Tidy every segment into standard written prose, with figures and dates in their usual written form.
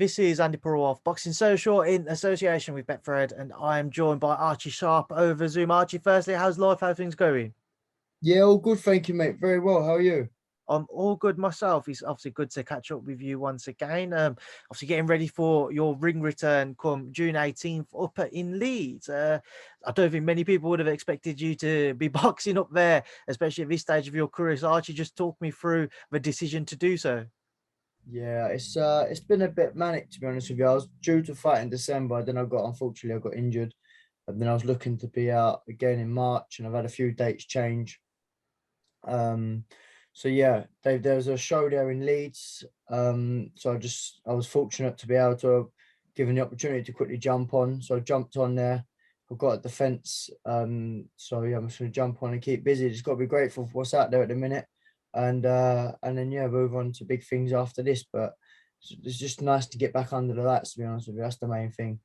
This is Andy Purewal of Boxing Social in association with Betfred, and I am joined by Archie Sharp over Zoom. Archie, firstly, how's life? How things going? Yeah, all good, thank you, mate. Very well. How are you? I'm all good myself. It's obviously good to catch up with you once again. Obviously getting ready for your ring return come June 18th up in Leeds. I don't think many people would have expected you to be boxing up there, especially at this stage of your career. So Archie, just talk me through the decision to do so. Yeah, it's been a bit manic, to be honest with you. I was due to fight in December, then unfortunately I got injured, and then I was looking to be out again in March, and I've had a few dates change. Um, so yeah, there was a show there in Leeds. So I was fortunate to be able to have given the opportunity to quickly jump on. So I jumped on there. I've got a defense. So yeah, I'm just gonna jump on and keep busy. Just gotta be grateful for what's out there at the minute. And then yeah, move on to big things after this. But it's just nice to get back under the lights, to be honest with you. That's the main thing.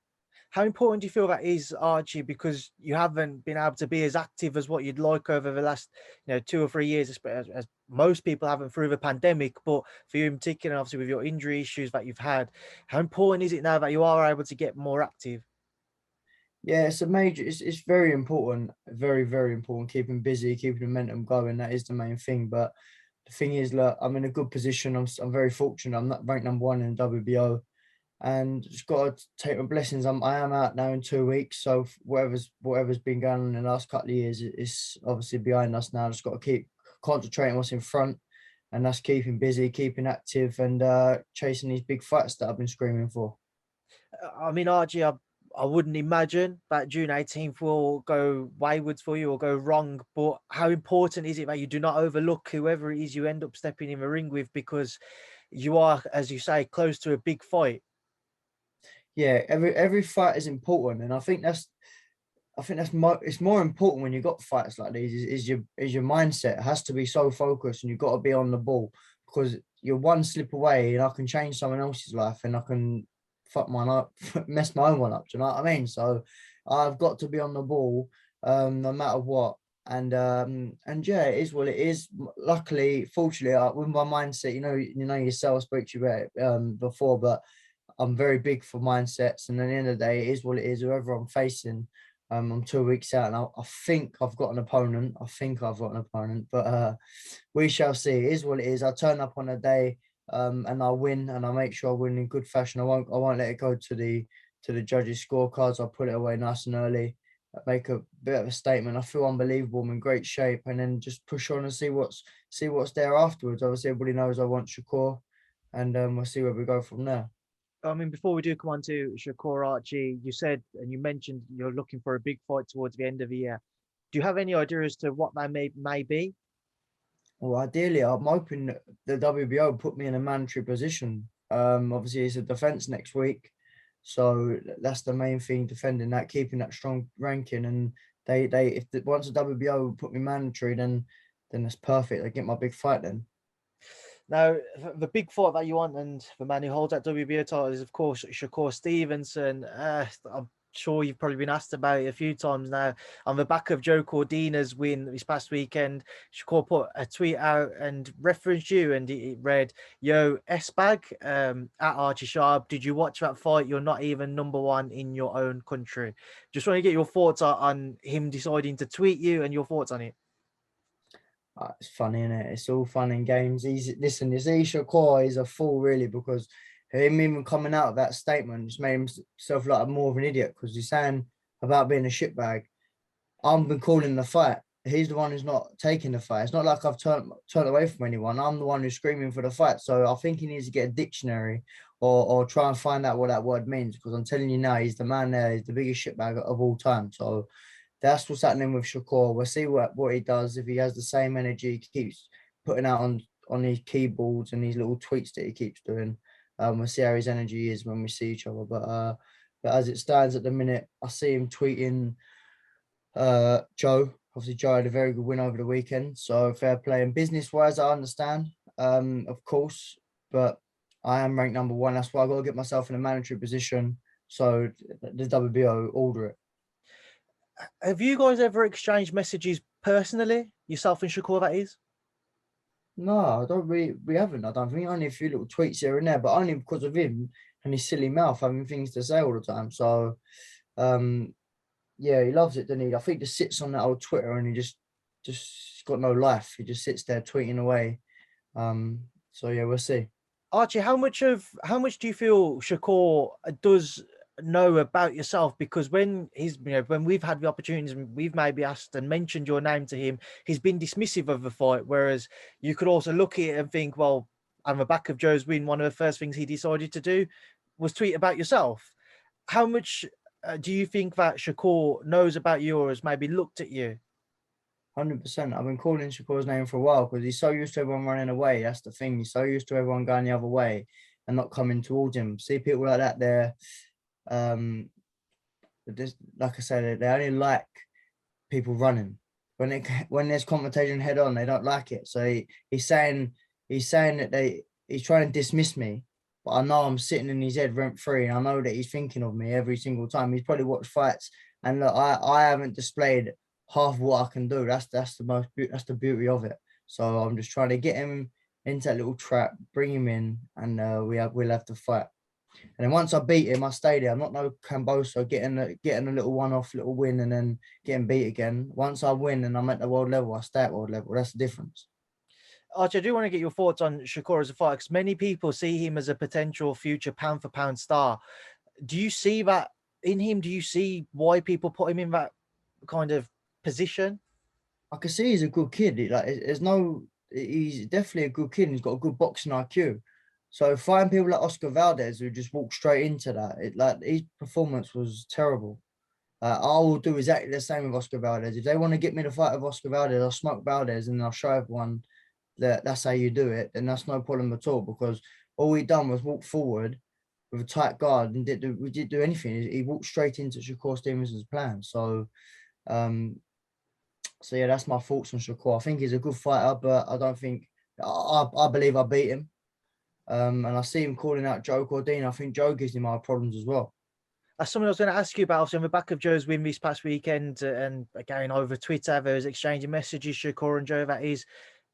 How important do you feel that is, Archie? Because you haven't been able to be as active as what you'd like over the last, 2 or 3 years, as most people haven't through the pandemic. But for you in particular, and obviously with your injury issues that you've had, how important is it now that you are able to get more active? Yeah, it's very important, very, very important, keeping busy, keeping the momentum going. That is the main thing. But the thing is, look, I'm in a good position. I'm very fortunate. I'm not ranked number one in WBO, and just got to take my blessings. I am out now in 2 weeks. So whatever's been going on in the last couple of years is obviously behind us now. Just got to keep concentrating what's in front, and that's keeping busy, keeping active, and chasing these big fights that I've been screaming for. I mean, Archie, I wouldn't imagine that June 18th will go wayward for you or go wrong. But how important is it that you do not overlook whoever it is you end up stepping in the ring with, because you are, as you say, close to a big fight? Yeah, every fight is important, and it's more important when you got fights like these is your mindset. It has to be so focused, and you've got to be on the ball, because you're one slip away and I can change someone else's life, and I can fuck mine up, mess my own one up. Do you know what I mean? So I've got to be on the ball, no matter what. And yeah, it is what it is. Luckily, fortunately, with my mindset, you know yourself. I spoke to you about it before, but I'm very big for mindsets, and at the end of the day, it is what it is. Whoever I'm facing, I'm 2 weeks out, and I think I've got an opponent. I think I've got an opponent, but we shall see. It is what it is. I turn up on a day, and I win, and I make sure I win in good fashion. I won't let it go to the judges' scorecards. I'll put it away nice and early, make a bit of a statement. I feel unbelievable. I'm in great shape, and then just push on and see what's there afterwards. Obviously, everybody knows I want Shakur, and we'll see where we go from there. I mean, before we do come on to Shakur, Archie, you said and you mentioned you're looking for a big fight towards the end of the year. Do you have any idea as to what that may be? Well, ideally, I'm hoping that the WBO put me in a mandatory position. Obviously, it's a defense next week, so that's the main thing: defending that, keeping that strong ranking. And once the WBO put me mandatory, then that's perfect. I get my big fight then. Now, the big fight that you want and the man who holds that WBO title is, of course, Shakur Stevenson. I'm sure you've probably been asked about it a few times now. On the back of Joe Cordina's win this past weekend, Shakur put a tweet out and referenced you, and it read, "Yo, S-Bag, at Archie Sharp, did you watch that fight? You're not even number one in your own country." Just want to get your thoughts on him deciding to tweet you and your thoughts on it. It's funny, isn't it? It's all fun and games. Listen, Isha Core is a fool, really, because him even coming out of that statement just made himself like more of an idiot, because he's saying about being a shitbag. I've been calling the fight. He's the one who's not taking the fight. It's not like I've turned away from anyone. I'm the one who's screaming for the fight. So I think he needs to get a dictionary, or try and find out what that word means. Because I'm telling you now, he's the man there. He's the biggest shitbag of all time. So that's what's happening with Shakur. We'll see what he does. If he has the same energy he keeps putting out on his keyboards and these little tweets that he keeps doing. We'll see how his energy is when we see each other. But as it stands at the minute, I see him tweeting Joe. Obviously, Joe had a very good win over the weekend. So fair play. And business wise, I understand, of course, but I am ranked number one. That's why I got to get myself in a mandatory position. So the WBO order it. Have you guys ever exchanged messages personally, yourself and Shakur, that is? No, I don't really. We haven't. I don't think only a few little tweets here and there, but only because of him. and his silly mouth having things to say all the time. So yeah, he loves it, doesn't he? I think he just sits on that old Twitter and he just got no life. He just sits there tweeting away. So yeah, we'll see. Archie, how much do you feel Shakur does know about yourself? Because when when we've had the opportunities and we've maybe asked and mentioned your name to him, he's been dismissive of the fight. Whereas you could also look at it and think, well, on the back of Joe's win, one of the first things he decided to do was tweet about yourself. How much do you think that Shakur knows about you or has maybe looked at you? 100%. I've been calling Shakur's name for a while because he's so used to everyone running away. That's the thing. He's so used to everyone going the other way and not coming towards him. See people like that there. Just, like I said, they only like people running. When there's confrontation head on, they don't like it. So he's saying that he's trying to dismiss me, but I know I'm sitting in his head rent free, and I know that he's thinking of me every single time. He's probably watched fights, and look, I haven't displayed half of what I can do. That's the beauty of it. So I'm just trying to get him into that little trap, bring him in, and we'll have to fight. And then once I beat him, I stay there. I'm not no Camboso getting a little one-off little win and then getting beat again. Once I win and I'm at the world level, I stay at world level. That's the difference. Archie, I do want to get your thoughts on Shakur as a fighter because many people see him as a potential future pound for pound star. Do you see that in him? Do you see why people put him in that kind of position? I can see he's a good kid. He's definitely a good kid. And he's got a good boxing IQ. So find people like Oscar Valdez who just walk straight into that. His performance was terrible. I will do exactly the same with Oscar Valdez. If they want to get me to fight with Oscar Valdez, I'll smoke Valdez and I'll show everyone that's how you do it. And that's no problem at all because all he done was walk forward with a tight guard and we didn't do anything. He walked straight into Shakur Stevenson's plan. Um, so yeah, that's my thoughts on Shakur. I think he's a good fighter, but I don't think I believe I beat him. And I see him calling out Joe Cordina. I think Joe gives him our problems as well. That's something I was going to ask you about. So on the back of Joe's win this past weekend, and again over Twitter, there was exchanging messages, Shakur and Joe. That is,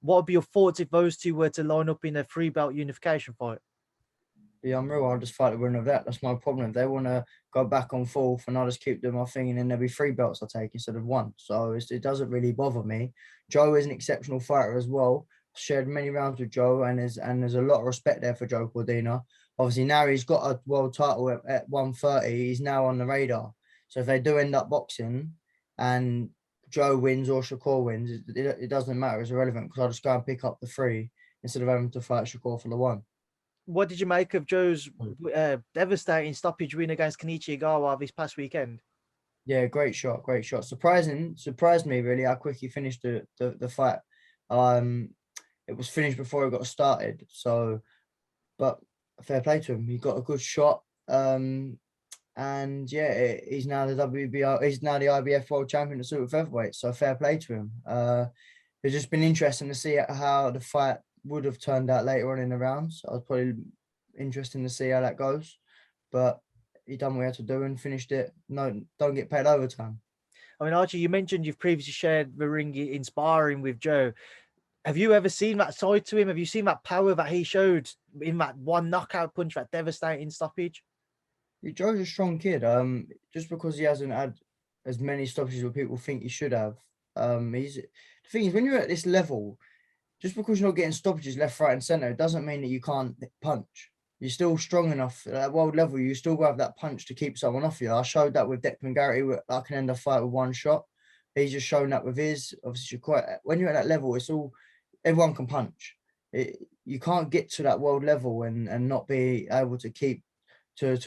what would be your thoughts if those two were to line up in a 3-belt unification fight? Yeah, I'm real. I'll just fight the winner of that. That's my problem. If they want to go back and forth and I'll just keep doing my thing and then there'll be 3 belts I take instead of 1. So it doesn't really bother me. Joe is an exceptional fighter as well. Shared many rounds with Joe and there's a lot of respect there for Joe Cordina. Obviously now he's got a world title at 130. He's now on the radar. So if they do end up boxing and Joe wins or Shakur wins, it doesn't matter. It's irrelevant because I'll just go and pick up the 3 instead of having to fight Shakur for the 1. What did you make of Joe's devastating stoppage win against Kenichi Igawa this past weekend? Yeah, great shot, great shot. Surprised me really how quick he finished the fight. It was finished before it got started. So, but fair play to him. He got a good shot. And yeah, he's now the WBO. He's now the IBF World Champion at super featherweight. So fair play to him. It's just been interesting to see how the fight would have turned out later on in the rounds. I was probably interesting to see how that goes, but he done what he had to do and finished it. No, don't get paid overtime. I mean, Archie, you mentioned you've previously shared the ring inspiring with Joe. Have you ever seen that side to him? Have you seen that power that he showed in that one knockout punch, that devastating stoppage? Joe's a strong kid. Just because he hasn't had as many stoppages as people think he should have. The thing is, when you're at this level, just because you're not getting stoppages left, right, and centre, it doesn't mean that you can't punch. You're still strong enough at world level. You still have that punch to keep someone off you. I showed that with Declan Garrity. I can end a fight with 1 shot. He's just shown that with his. Obviously, when you're at that level, it's all everyone can punch. You can't get to that world level and not be able to keep to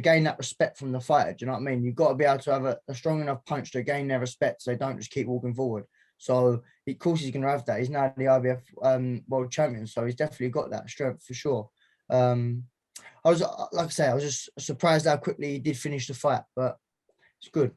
gain that respect from the fighter. Do you know what I mean? You've got to be able to have a strong enough punch to gain their respect so they don't just keep walking forward. So of course he's going to have that. He's now the IBF world champion, so he's definitely got that strength for sure. I was just surprised how quickly he did finish the fight, but it's good.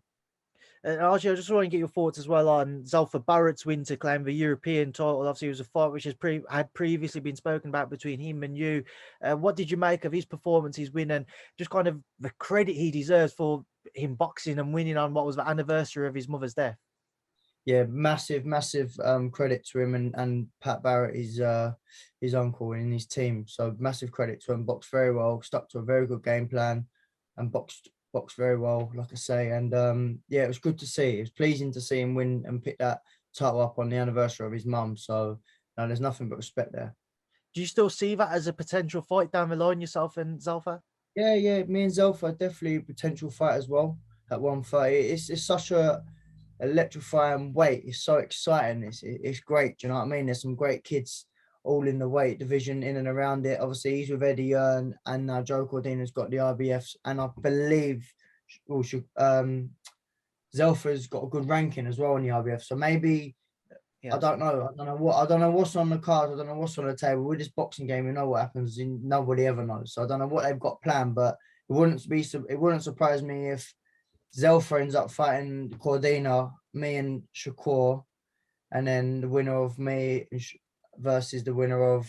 Archie, I just want to get your thoughts as well on Zalfa Barrett's win to claim the European title. Obviously, it was a fight which had previously been spoken about between him and you. What did you make of his performance, his win, and just kind of the credit he deserves for him boxing and winning on what was the anniversary of his mother's death? yeah, massive credit to him and Pat Barrett, his uncle and his team. So massive credit to him. Boxed very well, stuck to a very good game plan, and boxed very well, like I say. And yeah, it was good to see. It was pleasing to see him win and pick that title up on the anniversary of his mum. So no, there's nothing but respect there. Do you still see that as a potential fight down the line, yourself and Zalfa? Yeah, me and Zelfa are definitely a potential fight as well at 130. It's such a electrifying weight. It's so exciting. It's great. Do you know what I mean? There's some great kids all in the weight division in and around it. Obviously, he's with Eddie Earn, and now Joe Cordina's got the IBFs, and I believe Zelfa's got a good ranking as well in the IBF. So maybe I don't know. I don't know what's on the card. I don't know what's on the table. With this boxing game, you know what happens. Nobody ever knows. So I don't know what they've got planned, but it wouldn't surprise me if Zelfa ends up fighting Cordina, me and Shakur, and then the winner of me versus the winner of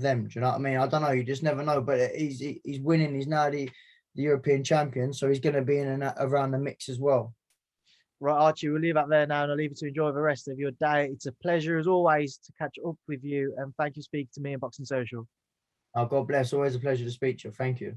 them. Do you know what I mean? I don't know. You just never know. But he's winning. He's now the European champion, so he's going to be in and around the mix as well. Right, Archie, we'll leave that there now, and I'll leave you to enjoy the rest of your day. It's a pleasure, as always, to catch up with you, and thank you for speaking to me in Boxing Social. Oh, God bless. Always a pleasure to speak to you. Thank you.